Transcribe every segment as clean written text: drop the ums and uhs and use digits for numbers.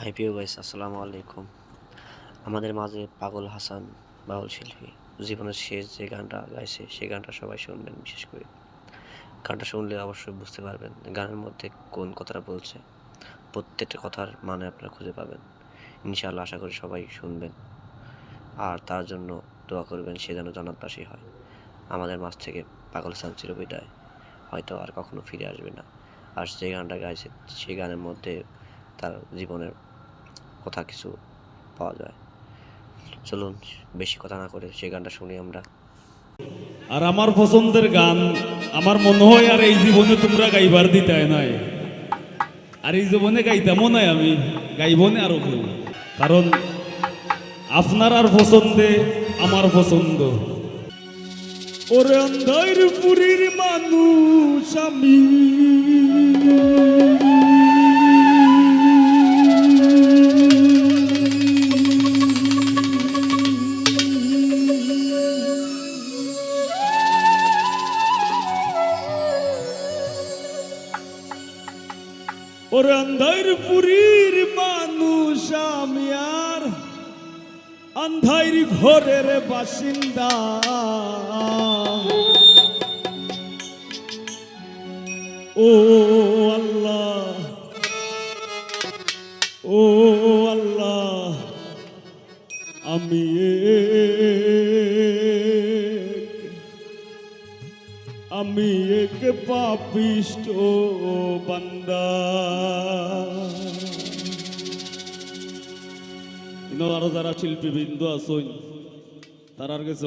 High প্রিয় guys, আসসালামু আলাইকুম। আমাদের মাঝে পাগল হাসান বাউল শিল্পী জীবনের শেষ যে গানটা গাইছে সেই গানটা সবাই শুনবেন। বিশেষ করে গানটা শুনলে অবশ্যই বুঝতে পারবেন গানের মধ্যে কোন কথাটা বলছে। প্রত্যেকটা কথার মানে আপনারা খুঁজে পাবেন ইনশাআল্লাহ। আশা করি সবাই শুনবেন আর তার জন্য দোয়া করবেন, সে যেন জান্নাতবাসী হয়। আমাদের মাঝ থেকে পাগল হাসান চিরবিদায়, হয়তো আর কখনো ফিরে আসবে না। আর যে গানটা গাইছে সেই গানের মধ্যে তার জীবনের কথা কিছু পাওয়া যায়। চলুন বেশি কথা না করে সেই গানটা শুনি আমরা। আর আমার পছন্দের গান আমার মনে হয় আর এই জীবনে তোমরা গাইবার দিতে নাই, আর এই জীবনে গাইতামও নাই, আমি গাইবনে আরো কেউ, কারণ আপনার আর পছন্দে আমার পছন্দ। ওরে অন্ধার পুরীর মানুষ আমি, ওরে অন্ধার পুরীর মানুষ আমি, আর অন্ধার ঘরের বাসিন্দা। ও আল্লাহ, ও আল্লাহ, আমি এক পাপিষ্ট বান্দা। আরো যারা শিল্পীবৃন্দ আছেন তারার কাছে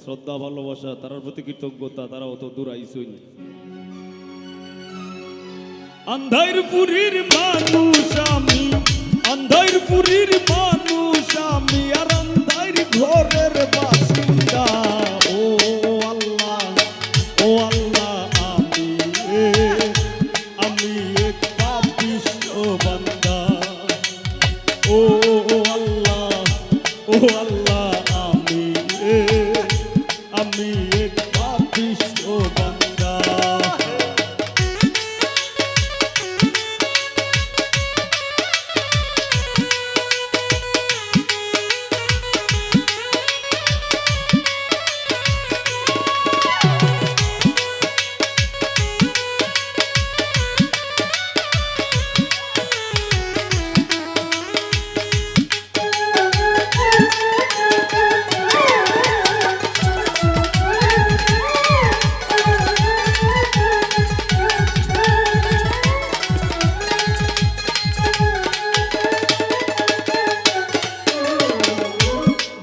শ্রদ্ধা ভালোবাসা, তারার প্রতি কৃতজ্ঞতা, তারা অত দূর আইসেন। অন্ধার পুরীর মানুষ আমি, অন্ধার পুরীর মানুষ আমি, আর অন্ধার ঘরের বাসিন্দা। ও আল্লাহ, ও আল্লাহ, আমি এক পাপিষ্ট বান্দা। ও আল্লাহ, ও আল্লাহ, আমি এক পাপিষ্ট বান্দা।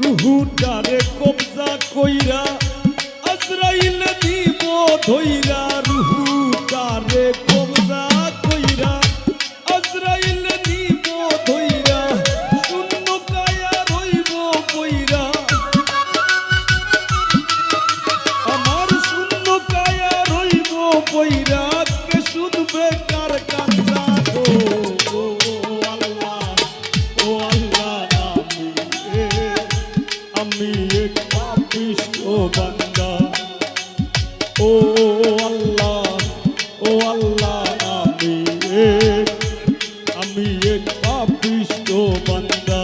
রুহুটারে কবজা কইরা আজরাইল দিব ধইরা, রুহুটারে কবজা কইরা আজরাইল দিব ধইরা, শূন্য কায়া রইব কইরা, আমার শূন্য কায়া রইব কইরা, কে শুনবে কার কান্না গো। ও আল্লাহ, ও আল্লাহ, আমি এক পাপিষ্ট বান্দা। ও আল্লাহ, ও আল্লাহ, আমি এক পাপিষ্ট বান্দা।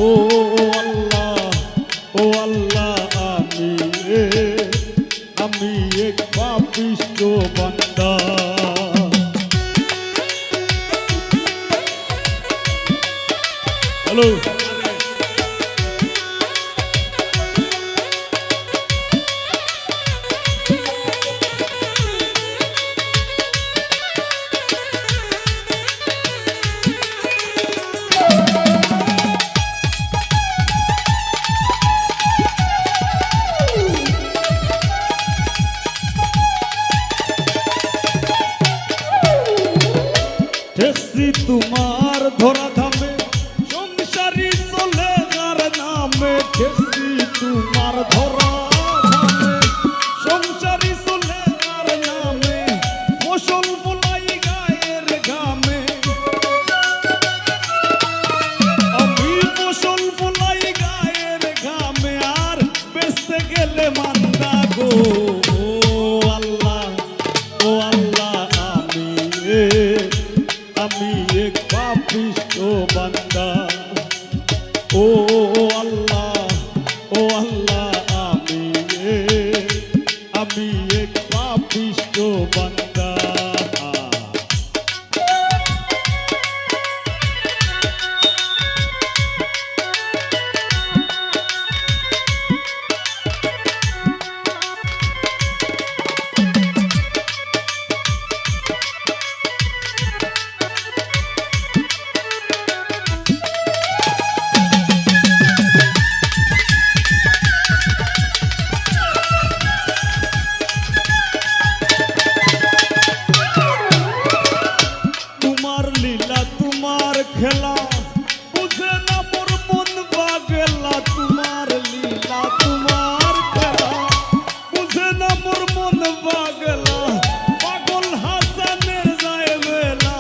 ও আল্লাহ, ও আল্লাহ, আমি এক পাপিষ্ঠ বান্দা। হ্যালো, ঠেকছি তোমার ধরা ধামে, সংসারী চলে যার নামে। ঠেকছি তোমার ধরা ধামে, সংসারী চলে যার নামে। ফসল ফলাই গায়ের ঘামে, আমি ফসল ফলাই গায়ের ঘামে। আর বেচতে গেলে মান্দা গো। ও আল্লাহ, ও আল্লাহ, আমি এক পাপিষ্ঠ বান্দা। ও আল্লাহ, ও আল্লাহ, আমি এক পাপিষ্ঠ বান্দা। খেলা বুঝে না মোর মন পাগলা। তোমার লীলা, তোমার খেলা বুঝে না মোর মন পাগলা। পাগল হাসানের যায় বেলা,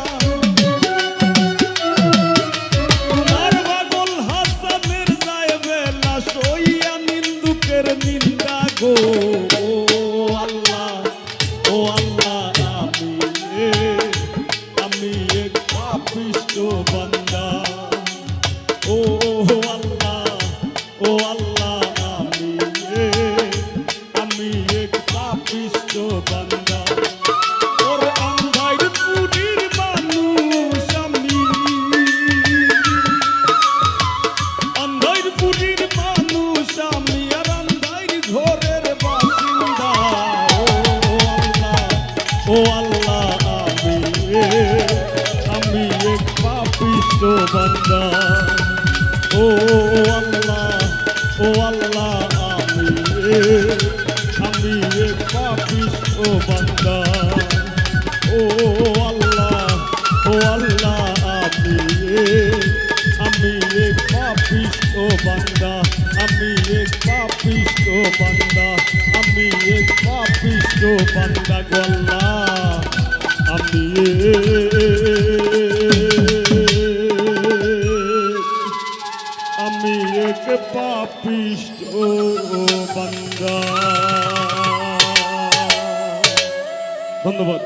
তোমার পাগল হাসানের যায় বেলা। সইয়া নিন্দুকের নিন্দা গো। ও আল্লাহ, ও আল্লাহ, আমি এক পাপিষ্ঠ বান্দা। ও আল্লাহ, ও আল্লাহ, আমি এক পাপিষ্ঠ বান্দা। ওর আন্ধার পুরীর মানুষ আমি, আন্ধার পুরীর মানুষ আমি। আর আন্ধার ঘরের বাসিন্দা। ও আল্লাহ, আমি এক পাপিষ্ঠ বান্দা। ও আল্লাহ, ও আল্লাহ, আমি এক পাপিষ্ঠ বান্দা। ও আল্লাহ, ও আল্লাহ, আমি এক পাপিষ্ঠ বান্দা। আমি এক পাপিষ্ঠ বান্দা। আমি এক পাপিষ্ঠ বান্দা গো আল্লাহ। আমি এক পাপিষ্ঠ বান্দা। ধন্যবাদ।